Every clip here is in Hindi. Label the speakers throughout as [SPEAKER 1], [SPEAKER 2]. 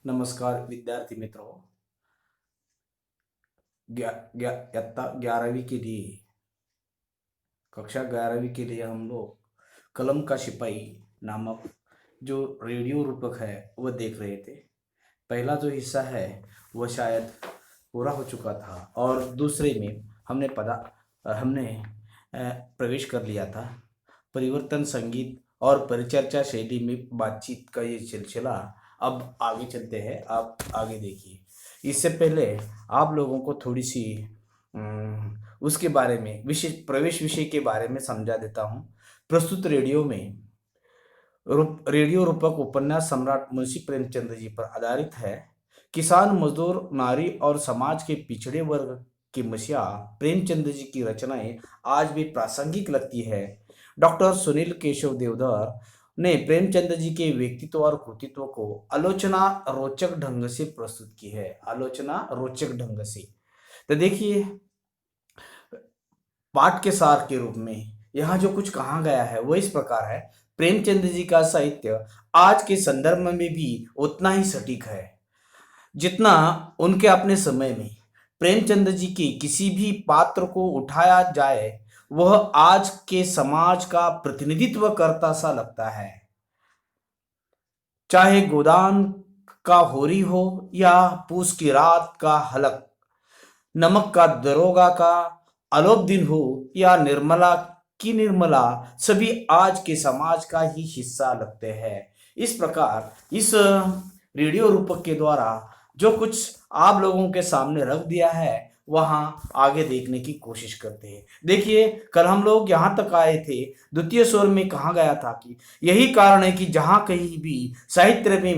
[SPEAKER 1] नमस्कार विद्यार्थी मित्रों। इयत्ता 11वीं के लिए कक्षा 11वीं के लिए हम लोग कलम का सिपाही नामक जो रेडियो रूपक है वह देख रहे थे। पहला जो हिस्सा है वह शायद पूरा हो चुका था और दूसरे में हमने प्रवेश कर लिया था। परिवर्तन संगीत और परिचर्चा शैली में बातचीत का ये सिलसिला अब आगे चलते हैं। आप आगे देखिए। इससे पहले आप लोगों को थोड़ी सी उसके बारे में प्रवेश विषय के बारे में समझा देता हूँ। प्रस्तुत रेडियो रूपक उपन्यास सम्राट मुंशी प्रेमचंद जी पर आधारित है। किसान, मजदूर, नारी और समाज के पिछड़े वर्ग की मसीहा प्रेमचंद जी की रचनाएं आज भी प्रासंगिक लगती है। डॉक्टर सुनील केशव देवधर ने प्रेमचंद जी के व्यक्तित्व और कृतित्व को आलोचना रोचक ढंग से प्रस्तुत की है। आलोचना रोचक ढंग से। तो देखिए, पाठ के सार के रूप में यहाँ जो कुछ कहा गया है वो इस प्रकार है। प्रेमचंद जी का साहित्य आज के संदर्भ में भी उतना ही सटीक है जितना उनके अपने समय में। प्रेमचंद जी के किसी भी पात्र को उठाया जाए वह आज के समाज का प्रतिनिधित्व करता सा लगता है। चाहे गोदान का होरी हो या पूस की रात का हलक, नमक का दरोगा का आलोप दिन हो या निर्मला की निर्मला, सभी आज के समाज का ही हिस्सा लगते हैं। इस प्रकार इस रेडियो रूपक के द्वारा जो कुछ आप लोगों के सामने रख दिया है वहां आगे देखने की कोशिश करते हैं। देखिए, कल हम लोग यहाँ तक आए थे। द्वितीय स्वर में कहा गया था कि यही कारण है कि जहां कहीं भी साहित्य प्रेमी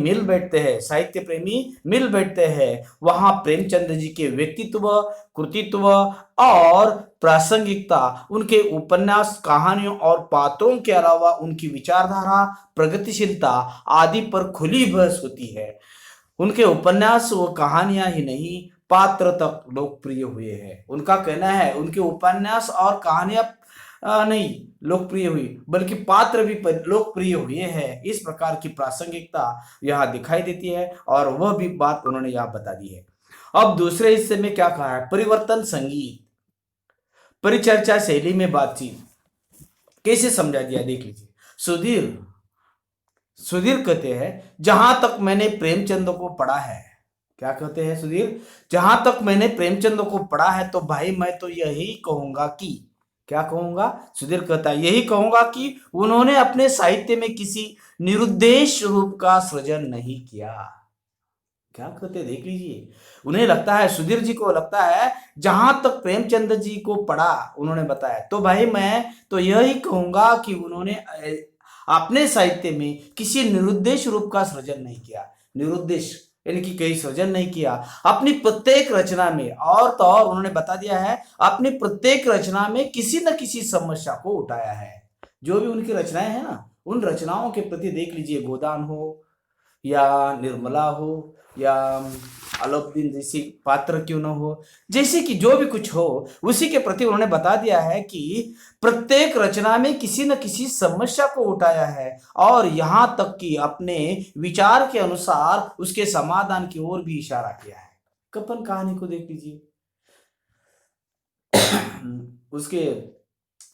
[SPEAKER 1] मिल बैठते हैं वहां प्रेमचंद जी के व्यक्तित्व, कृतित्व और प्रासंगिकता, उनके उपन्यास, कहानियों और पात्रों के अलावा उनकी विचारधारा, प्रगतिशीलता आदि पर खुली बहस होती है। उनके उपन्यास व कहानियां ही नहीं, पात्र तक लोकप्रिय हुए हैं। उनका कहना है उनके उपन्यास और कहानियां नहीं लोकप्रिय हुई बल्कि पात्र भी लोकप्रिय हुए हैं। इस प्रकार की प्रासंगिकता यहाँ दिखाई देती है और वह भी बात उन्होंने यहाँ बता दी है। अब दूसरे हिस्से में क्या कहा है? परिवर्तन संगीत, परिचर्चा शैली में बातचीत कैसे समझा दिया देख लीजिए। सुधीर कहते हैं, जहां तक मैंने प्रेमचंद को पढ़ा है। क्या कहते हैं सुधीर? जहां तक मैंने प्रेमचंद को पढ़ा है तो भाई मैं तो यही कहूंगा कि, क्या कहूंगा? सुधीर कहता है यही कहूंगा कि उन्होंने अपने साहित्य में किसी निरुद्देश रूप का सृजन नहीं किया। क्या कहते देख लीजिए। उन्हें लगता है, सुधीर जी को लगता है, जहां तक प्रेमचंद जी को पढ़ा उन्होंने बताया तो भाई मैं तो यही कहूंगा कि उन्होंने अपने साहित्य में किसी निरुद्देश रूप का सृजन नहीं किया। निरुद्देश यानी कि कहीं सृजन नहीं किया। अपनी प्रत्येक रचना में, और तो और उन्होंने बता दिया है, अपनी प्रत्येक रचना में किसी न किसी समस्या को उठाया है। जो भी उनकी रचनाएं हैं ना, उन रचनाओं के प्रति देख लीजिए, गोदान हो या निर्मला हो या अलाउद्दीन जैसी पात्र क्यों न हो, जैसे कि जो भी कुछ हो उसी के प्रति उन्होंने बता दिया है कि प्रत्येक रचना में किसी न किसी समस्या को उठाया है और यहां तक कि अपने विचार के अनुसार उसके समाधान की ओर भी इशारा किया है। कपन कहानी को देख लीजिए, उसके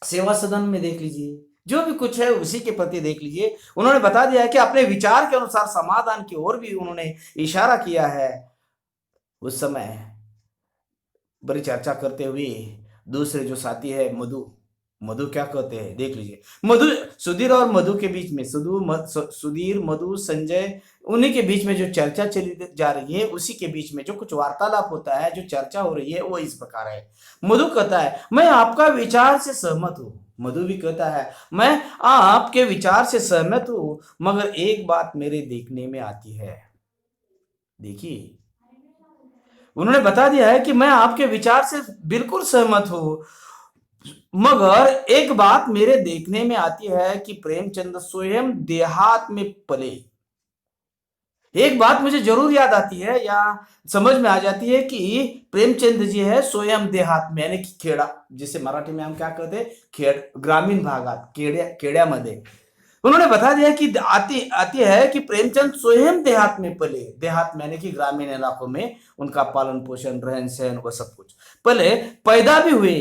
[SPEAKER 1] सेवा सदन में देख लीजिए, जो भी कुछ है उसी के प्रति देख लीजिए। उन्होंने बता दिया है कि अपने विचार के अनुसार समाधान की ओर भी उन्होंने इशारा किया है। उस समय बड़ी चर्चा करते हुए दूसरे जो साथी है मधु क्या कहते हैं देख लीजिए। सुधीर और मधु के बीच में, सुधीर, मधु, संजय, उन्हीं के बीच में जो चर्चा चली जा रही है, उसी के बीच में जो कुछ वार्तालाप होता है, जो चर्चा हो रही है वो इस प्रकार है। मधु कहता है मैं आपका विचार से सहमत हूं। मधु भी कहता है मैं आपके विचार से सहमत हूं, मगर एक बात मेरे देखने में आती है। देखिए, उन्होंने बता दिया है कि मैं आपके विचार से बिल्कुल सहमत हूं, मगर एक बात मेरे देखने में आती है कि प्रेमचंद स्वयं देहात में पले। एक बात मुझे जरूर याद आती है या समझ में आ जाती है कि प्रेमचंद जी है स्वयं देहात में, यानी कि खेड़ा, जिसे मराठी में हम क्या कहते हैं, ग्रामीण भागात, खेड्यामध्ये उन्होंने बता दिया कि आती आती है कि प्रेमचंद स्वयं देहात में पले, देहात में यानी कि ग्रामीण इलाकों में उनका पालन पोषण, रहन सहन, वो सब कुछ। पले पैदा भी हुए,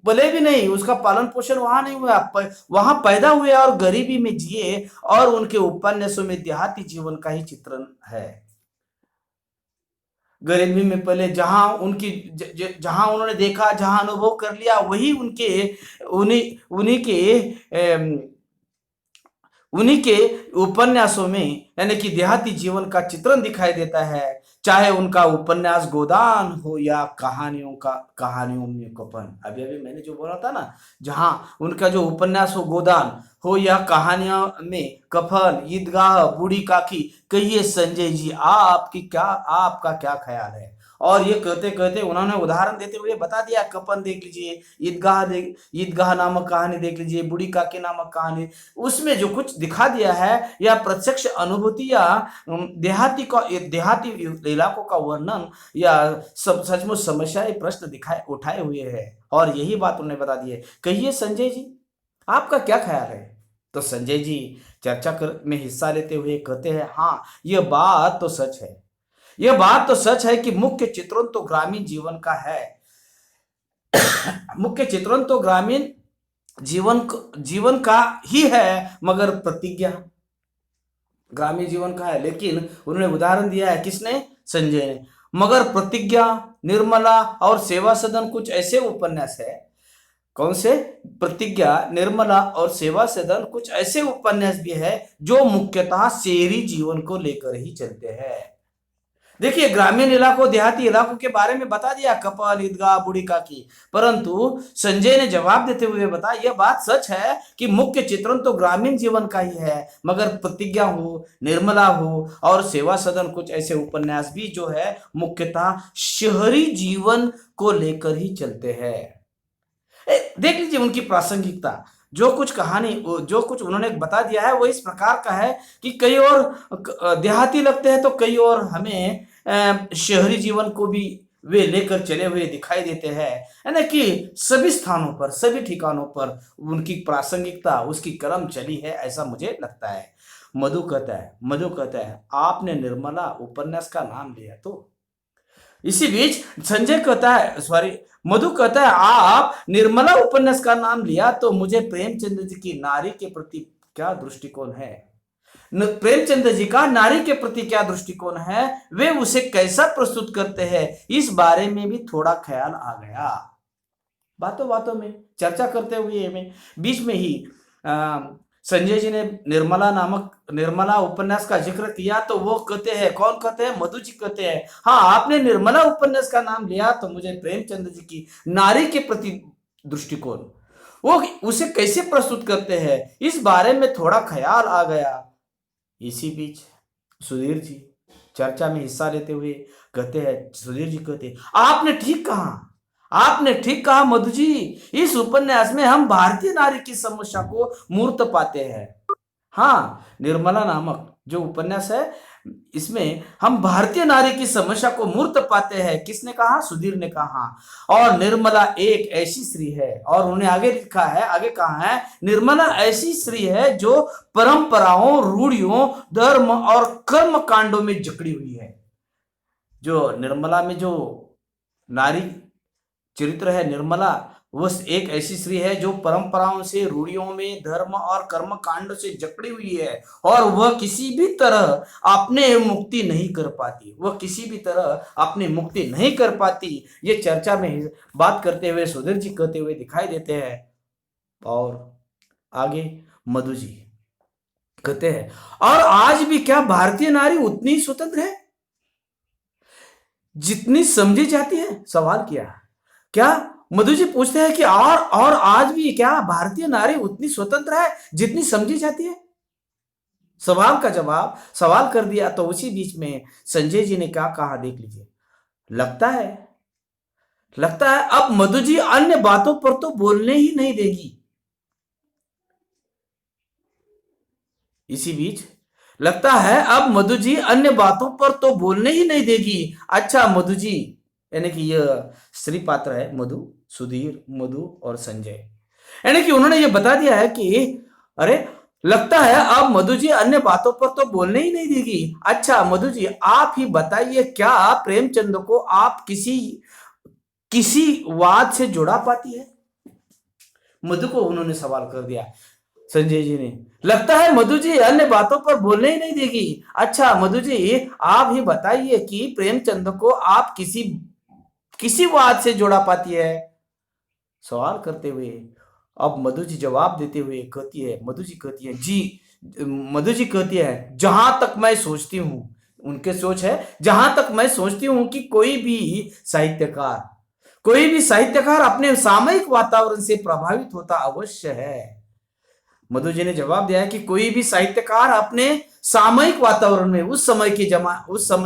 [SPEAKER 1] पले भी नहीं, उसका पालन पोषण वहां नहीं हुआ, वहां पैदा हुए और गरीबी में जिए, और उनके उपन्यासों में देहाती जीवन का ही चित्रण है। गरीबी में पले, जहां उनकी जहां उन्होंने देखा, जहां अनुभव कर लिया, वही उनके उन्हीं उन्हीं के उन्हीं के उपन्यासों में यानी कि देहाती जीवन का चित्रण दिखाई देता है। चाहे उनका उपन्यास गोदान हो या कहानियों में कफन, अभी अभी मैंने जो बोला था ना, जहां उनका जो उपन्यास हो गोदान हो या कहानियां में कफन, ईदगाह, बूढ़ी काकी, कहिए संजय जी आपका क्या ख्याल है। और ये कहते कहते उन्होंने उदाहरण देते हुए बता दिया, कफन देख लीजिए, ईदगाह नामक कहानी देख लीजिए, बूढ़ी काकी नामक कहानी, उसमें जो कुछ दिखा दिया है या प्रत्यक्ष अनुभूति या देहाती इलाकों का वर्णन या सब सचमुच समस्याएं प्रश्न उठाए हुए हैं। और यही बात उन्होंने बता दी है। कहिए संजय जी आपका क्या ख्याल है। तो संजय जी चर्चा में हिस्सा लेते हुए कहते हैं, हाँ यह बात तो सच है, यह बात तो सच है कि मुख्य चित्रण तो ग्रामीण जीवन का है। मुख्य चित्रण तो ग्रामीण जीवन का ही है, मगर प्रतिज्ञा ग्रामीण जीवन का है। लेकिन उन्होंने उदाहरण दिया है, किसने, संजय ने, मगर प्रतिज्ञा, निर्मला और सेवा सदन कुछ ऐसे उपन्यास है। कौन से, प्रतिज्ञा, निर्मला और सेवा सदन कुछ ऐसे उपन्यास भी है जो मुख्यतः शहरी जीवन को लेकर ही चलते हैं। देखिए, ग्रामीण इलाकों, देहाती इलाकों के बारे में बता दिया, कपल, ईदगाह, बूढ़ी काकी, परंतु संजय ने जवाब देते हुए बताया, यह बात सच है कि मुख्य चित्रण तो ग्रामीण जीवन का ही है, मगर प्रतिज्ञा हो, निर्मला हो और सेवा सदन कुछ ऐसे उपन्यास भी जो है मुख्यतः शहरी जीवन को लेकर ही चलते हैं। देख लीजिए उनकी प्रासंगिकता, जो कुछ कहानी, जो कुछ उन्होंने बता दिया है वो इस प्रकार का है कि कई और देहाती लगते हैं तो कई और हमें शहरी जीवन को भी वे लेकर चले हुए दिखाई देते हैं। है ना कि सभी स्थानों पर, सभी ठिकानों पर उनकी प्रासंगिकता, उसकी कलम चली है, ऐसा मुझे लगता है। मधु कहता है आपने निर्मला उपन्यास का नाम लिया तो। इसी बीच संजय कहता है, सॉरी, मधु कहता है आप निर्मला उपन्यास का नाम लिया तो मुझे प्रेमचंद्र जी की नारी के प्रति क्या दृष्टिकोण है, प्रेमचंद्र जी का नारी के प्रति क्या दृष्टिकोण है, वे उसे कैसा प्रस्तुत करते हैं, इस बारे में भी थोड़ा ख्याल आ गया। बातों बातों में चर्चा करते हुए में बीच में ही संजय जी ने निर्मला उपन्यास का जिक्र किया तो वो कहते हैं, कौन कहते हैं, मधु जी कहते हैं, हाँ आपने निर्मला उपन्यास का नाम लिया तो मुझे प्रेमचंद्र जी की नारी के प्रति दृष्टिकोण, वो उसे कैसे प्रस्तुत करते हैं, इस बारे में थोड़ा ख्याल आ गया। इसी बीच सुधीर जी चर्चा में हिस्सा लेते हुए कहते हैं, सुधीर जी कहते हैं, आपने ठीक कहा मधु जी, इस उपन्यास में हम भारतीय नारी की समस्या को मूर्त पाते हैं। हाँ, निर्मला नामक जो उपन्यास है, इसमें हम भारतीय नारी की समस्या को मूर्त पाते हैं। किसने कहा, सुधीर ने कहा। और निर्मला एक ऐसी स्त्री है, और उन्होंने आगे लिखा है, आगे कहा है, निर्मला ऐसी स्त्री है जो परंपराओं, रूढ़ियों, धर्म और कर्म कांडों में जकड़ी हुई है। जो निर्मला में जो नारी चरित्र है निर्मला, वह एक ऐसी स्त्री है जो परंपराओं से, रूढ़ियों में, धर्म और कर्म कांड से जकड़ी हुई है, और वह किसी भी तरह अपने मुक्ति नहीं कर पाती, वह किसी भी तरह अपनी मुक्ति नहीं कर पाती। ये चर्चा में बात करते हुए सुधीर जी कहते हुए दिखाई देते हैं। और आगे मधु जी कहते हैं, और आज भी क्या भारतीय नारी उतनी स्वतंत्र है जितनी समझी जाती है, सवाल किया। क्या मधु जी पूछते हैं कि और आज भी क्या भारतीय नारी उतनी स्वतंत्र है जितनी समझी जाती है। सवाल का जवाब सवाल कर दिया। तो उसी बीच में संजय जी ने क्या कहा, देख लीजिए। लगता है अब मधु जी अन्य बातों पर तो बोलने ही नहीं देगी। इसी बीच लगता है अब मधु जी अन्य बातों पर तो बोलने ही नहीं देगी। अच्छा मधु जी, यानी कि यह स्त्री पात्र है, मधु, सुधीर, मधु और संजय, यानी कि उन्होंने यह बता दिया है कि अरे लगता है अब मधु जी अन्य बातों पर तो बोलने ही नहीं देगी। अच्छा मधु जी आप ही बताइए, क्या प्रेमचंद को आप किसी किसी वाद से जुड़ा पाती है? मधु को उन्होंने सवाल कर दिया संजय जी ने। लगता है मधु जी अन्य बातों पर बोलने ही नहीं देगी। अच्छा मधु जी आप ही बताइए कि प्रेमचंद को आप किसी किसी वाद से जोड़ा पाती है? सवाल करते हुए अब मधु जी जवाब देते हुए कहती है, मधु जी कहती है जी, मधु जी कहती है जहां तक मैं सोचती हूं, उनके सोच है जहां तक मैं सोचती हूं कि कोई भी साहित्यकार अपने सामयिक वातावरण से प्रभावित होता अवश्य है। मधु जी ने जवाब दिया है कि कोई भी साहित्यकार अपने सामयिक वातावरण में, उस समय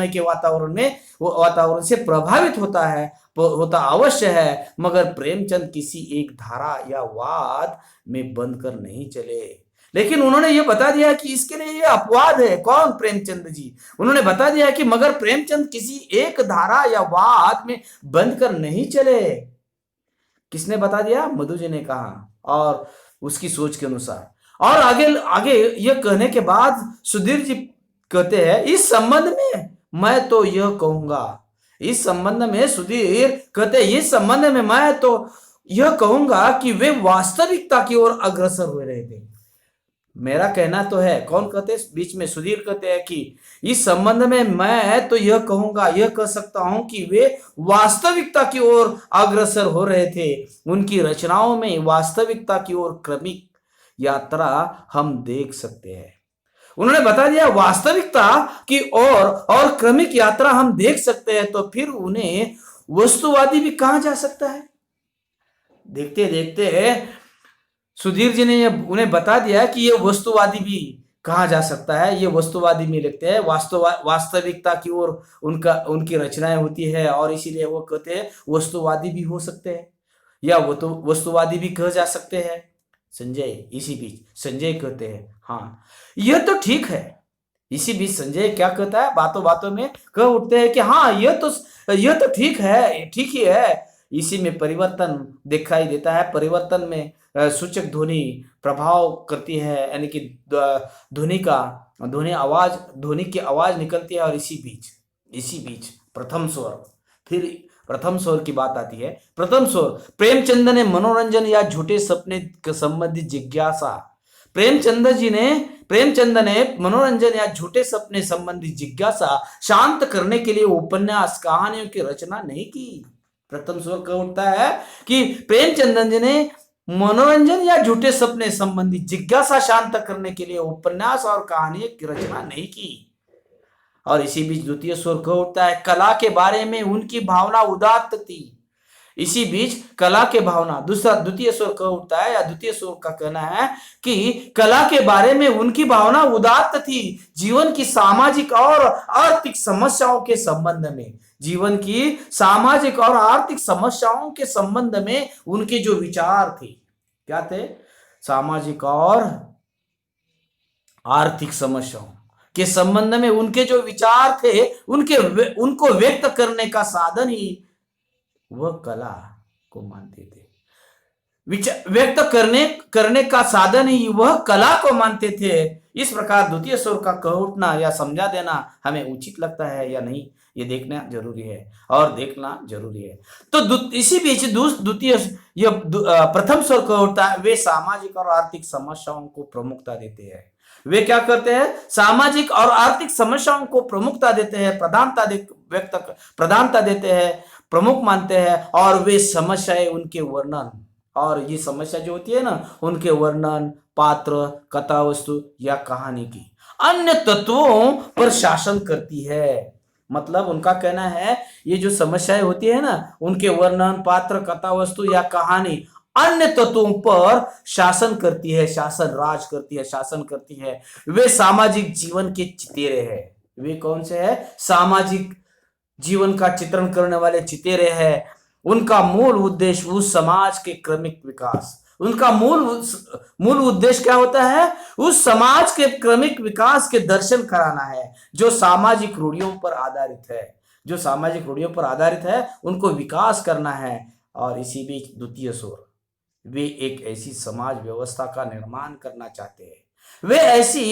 [SPEAKER 1] के वातावरण में, वो वातावरण से प्रभावित होता अवश्य है, मगर प्रेमचंद किसी एक धारा या वाद में बंद कर नहीं चले। लेकिन उन्होंने ये बता दिया कि इसके लिए ये अपवाद है। कौन? प्रेमचंद जी। उन्होंने बता दिया कि मगर प्रेमचंद किसी एक धारा या वाद में बंद कर नहीं चले। किसने बता दिया? मधु जी ने कहा, और उसकी सोच के अनुसार। और आगे आगे ये कहने के बाद सुधीर जी कहते हैं, इस संबंध में मैं तो यह कहूंगा, इस संबंध में सुधीर कहते हैं, इस संबंध में मैं तो यह कहूंगा कि वे वास्तविकता की ओर अग्रसर हो रहे थे। मेरा कहना तो है, कौन कहते हैं बीच में? सुधीर कहते हैं कि इस संबंध में मैं तो यह कहूंगा, यह कह सकता हूं कि वे वास्तविकता की ओर अग्रसर हो रहे थे। उनकी रचनाओं में वास्तविकता की ओर क्रमिक यात्रा हम देख सकते हैं। उन्होंने बता दिया वास्तविकता की ओर और क्रमिक यात्रा हम देख सकते हैं, तो फिर उन्हें वस्तुवादी भी कहा जा सकता है। देखते देखते सुधीर जी ने उन्हें बता दिया कि ये वस्तुवादी भी कहा जा सकता है। ये वस्तुवादी में लिखते हैं, वास्तविकता की ओर उनकी रचनाएं होती है, और इसीलिए वो कहते हैं वस्तुवादी भी हो सकते हैं, या वो तो वस्तुवादी भी कह जा सकते हैं। संजय इसी बीच संजय कहते हैं, हाँ यह तो ठीक है। इसी बीच संजय क्या कहता है, बातों बातों में कह उठते हैं कि हाँ यह तो ठीक है, ठीक ही है। इसी में परिवर्तन दिखाई देता है। परिवर्तन में सूचक ध्वनि प्रभाव करती है, यानी कि ध्वनि की आवाज निकलती है। और इसी बीच प्रथम स्वर, फिर प्रथम स्वर की बात आती है। प्रथम स्वर, प्रेमचंद ने मनोरंजन या झूठे सपने के संबंधित जिज्ञासा, प्रेमचंद ने मनोरंजन या झूठे सपने संबंधी जिज्ञासा शांत करने के लिए उपन्यास कहानियों की रचना नहीं की। प्रथम स्वर कह उठता है कि प्रेमचंद जी ने मनोरंजन या झूठे सपने संबंधी जिज्ञासा शांत करने के लिए उपन्यास और कहानी की रचना नहीं की। और इसी बीच द्वितीय स्वर कह उठता है, कला के बारे में उनकी भावना उदात्त थी। इसी बीच कला के भावना, द्वितीय स्वर कह उठता है, या द्वितीय स्वर का कहना है कि कला के बारे में उनकी भावना उदात्त थी। जीवन की सामाजिक और आर्थिक समस्याओं के संबंध में, जीवन की सामाजिक और आर्थिक समस्याओं के संबंध में उनके जो विचार थे, क्या थे? सामाजिक और आर्थिक समस्याओं के संबंध में उनके जो विचार थे, उनको व्यक्त करने का साधन ही वह कला को मानते थे। व्यक्त करने का साधन ही वह कला को मानते थे। इस प्रकार द्वितीय स्वर का कह उठना या समझा देना हमें उचित लगता है या नहीं, ये देखना जरूरी है और देखना जरूरी है। तो इसी बीच प्रथम स्वर कह उठता है, वे सामाजिक और आर्थिक समस्याओं को प्रमुखता देते हैं। वे क्या करते हैं? सामाजिक और आर्थिक समस्याओं को प्रमुखता देते हैं, प्रधानता देते हैं, प्रमुख मानते हैं। और वे समस्याएं, उनके वर्णन, और ये समस्या जो होती है ना, उनके वर्णन, पात्र, कथा वस्तु या कहानी की अन्य तत्वों पर शासन करती है। मतलब उनका कहना है ये जो समस्याएं होती है ना, उनके वर्णन, पात्र, कथा वस्तु या कहानी अन्य तत्वों पर शासन करती है, शासन करती है। वे सामाजिक जीवन के चितेरे हैं। वे कौन से है? सामाजिक जीवन का चित्रण करने वाले चितेरे हैं। उनका मूल उद्देश्य उस समाज के क्रमिक विकास, उनका मूल उद्देश्य क्या होता है? उस समाज के क्रमिक विकास के दर्शन कराना है, जो सामाजिक रूढ़ियों पर आधारित है, उनको विकास करना है। और इसी बीच द्वितीय स्वर, वे एक ऐसी समाज व्यवस्था का निर्माण करना चाहते हैं वे ऐसी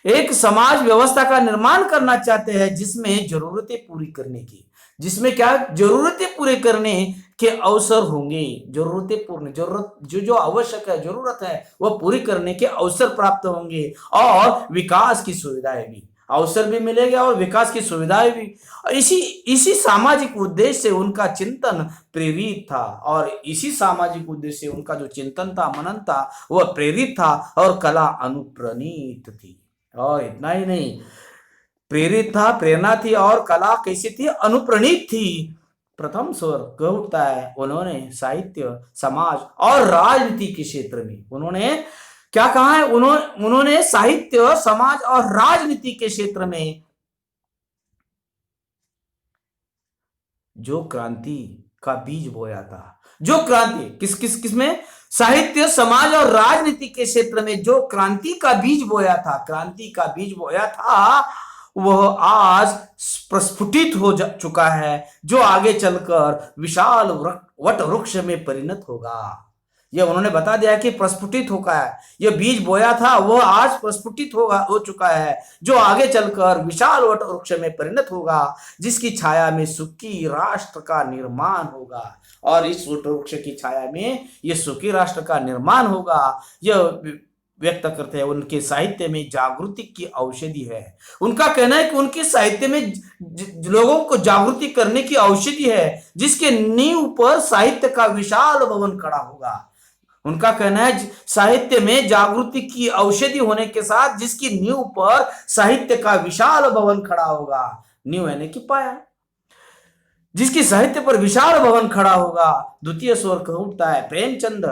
[SPEAKER 1] एक समाज व्यवस्था का निर्माण करना चाहते हैं जिसमें जरूरतें पूरी करने की, जिसमें क्या जरूरतें पूरे करने के अवसर होंगे, जरूरतें पूर्ण जरूरत जो जो आवश्यक है, जरूरत है वह पूरी करने के अवसर प्राप्त होंगे और विकास की सुविधाएं भी, अवसर भी मिलेगा और विकास की सुविधाएं भी। इसी इसी सामाजिक उद्देश्य से उनका चिंतन प्रेरित था, और इसी सामाजिक उद्देश्य से उनका जो चिंतन था, मनन था, वह प्रेरित था और कला अनुप्राणित थी। और इतना ही नहीं, प्रेरित था, प्रेरणा थी, और कला कैसी थी, अनुप्राणित थी। प्रथम स्वर कह उठता है उन्होंने साहित्य, समाज और राजनीति के क्षेत्र में, उन्होंने क्या कहा है, उन्होंने साहित्य, समाज और राजनीति के क्षेत्र में जो क्रांति का बीज बोया था, जो क्रांति किस में, साहित्य, समाज और राजनीति के क्षेत्र में जो क्रांति का बीज बोया था, क्रांति का बीज बोया था, वह आज प्रस्फुटित हो चुका है, जो आगे चलकर विशाल वट वृक्ष में परिणत होगा। यह उन्होंने बता दिया कि प्रस्फुटित होगा है, यह बीज बोया था वह आज प्रस्फुटित हो चुका है, जो आगे चलकर विशाल वट वृक्ष में परिणत होगा, जिसकी छाया में सुखी राष्ट्र का निर्माण होगा। और इस वट वृक्ष की छाया में यह सुखी राष्ट्र का निर्माण होगा, यह व्यक्त करते हैं। उनके साहित्य में जागृति की औषधि है। उनका कहना है कि उनके साहित्य में लोगों को जागृति करने की औषधि है, जिसके नींव पर साहित्य का विशाल भवन खड़ा होगा। उनका कहना है साहित्य में जागृति की औषधि होने के साथ जिसकी नींव पर साहित्य का विशाल भवन खड़ा होगा, नींव यानी कि पाया, जिसकी साहित्य पर विशाल भवन खड़ा होगा। द्वितीय स्वर कह उठता है प्रेमचंद,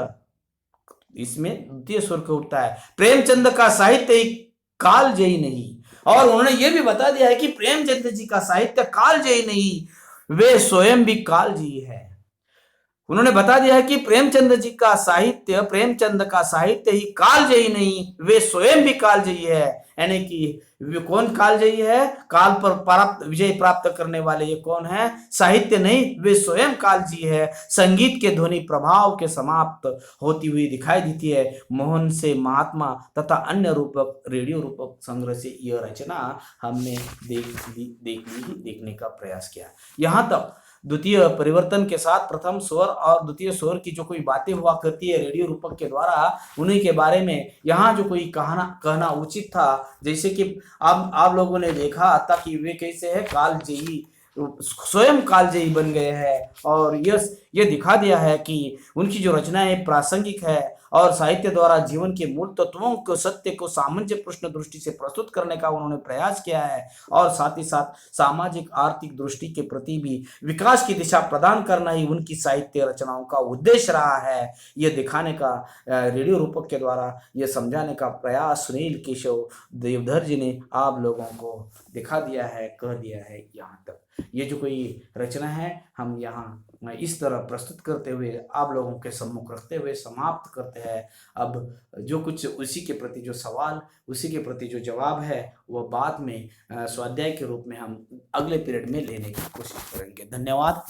[SPEAKER 1] इसमें द्वितीय स्वर कह उठता है प्रेमचंद का साहित्य कालजयी नहीं। और उन्होंने यह भी बता दिया है कि प्रेमचंद जी का साहित्य कालजयी नहीं, वे स्वयं भी कालजयी है। उन्होंने बता दिया है कि प्रेमचंद का साहित्य ही कालजयी नहीं, वे स्वयं भी कालजयी है। यानी कि वे कौन कालजयी है, काल पर विजय प्राप्त करने वाले ये कौन है, साहित्य नहीं, वे स्वयं कालजयी है। संगीत के ध्वनि प्रभाव के समाप्त होती हुई दिखाई देती है। मोहन से महात्मा तथा अन्य रूपक, रेडियो रूपक संग्रह से यह रचना हमने देखने का प्रयास किया। यहाँ तक द्वितीय परिवर्तन के साथ प्रथम स्वर और द्वितीय स्वर की जो कोई बातें हुआ करती है रेडियो रूपक के द्वारा, उन्हीं के बारे में यहाँ जो कोई कहना उचित था। जैसे कि अब आप लोगों ने देखा था कि वे कैसे है कालजयी, स्वयं कालजयी बन गए हैं, और ये दिखा दिया है कि उनकी जो रचना है प्रासंगिक है और साहित्य द्वारा जीवन के मूल तत्वों को, सत्य को सामंजस्य प्रश्न दृष्टि से प्रस्तुत करने का उन्होंने प्रयास किया है, और साथ ही साथ सामाजिक आर्थिक दृष्टि के प्रति भी विकास की दिशा प्रदान करना ही उनकी साहित्य रचनाओं का उद्देश्य रहा है। यह दिखाने का रेडियो रूपक के द्वारा यह समझाने का प्रयास सुनील केशव देवधर जी ने आप लोगों को दिखा दिया है, कह दिया है। यहाँ तक ये जो कोई रचना है हम यहाँ इस तरह प्रस्तुत करते हुए आप लोगों के सम्मुख रखते हुए समाप्त करते हैं। अब जो कुछ उसी के प्रति जो सवाल, उसी के प्रति जो जवाब है, वह बाद में स्वाध्याय के रूप में हम अगले पीरियड में लेने की कोशिश करेंगे। धन्यवाद।